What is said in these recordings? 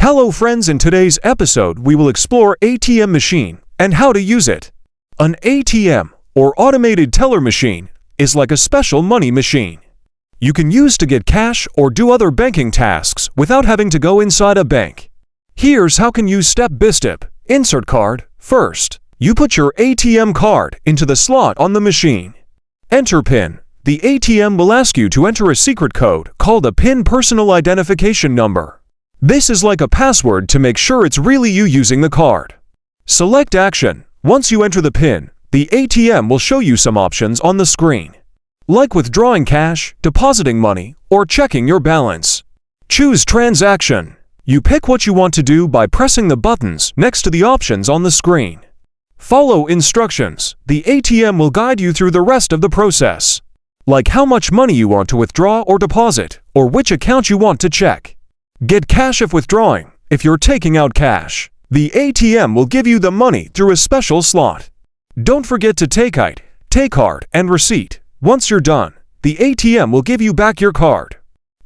Hello friends, in today's episode we will explore ATM machine and how to use it. An ATM, or automated teller machine, is like a special money machine. You can use to get cash or do other banking tasks without having to go inside a bank. Here's how can use step by step. Insert card. First, you put your ATM card into the slot on the machine. Enter PIN. The ATM will ask you to enter a secret code called a PIN personal identification number. This is like a password to make sure it's really you using the card. Select Action. Once you enter the PIN, the ATM will show you some options on the screen, like withdrawing cash, depositing money, or checking your balance. Choose Transaction. You pick what you want to do by pressing the buttons next to the options on the screen. Follow instructions. The ATM will guide you through the rest of the process, like how much money you want to withdraw or deposit, or which account you want to check. Get cash if withdrawing. If you're taking out cash, the ATM will give you the money through a special slot. Don't forget to take card and receipt. Once you're done, the ATM will give you back your card.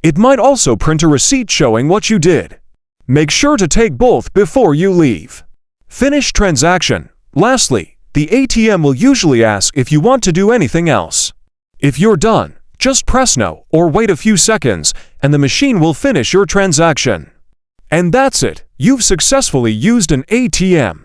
It might also print a receipt showing what you did. Make sure to take both before you leave. Finish transaction. Lastly, the ATM will usually ask if you want to do anything else. If you're done, just press no or wait a few seconds and the machine will finish your transaction. And that's it. You've successfully used an ATM.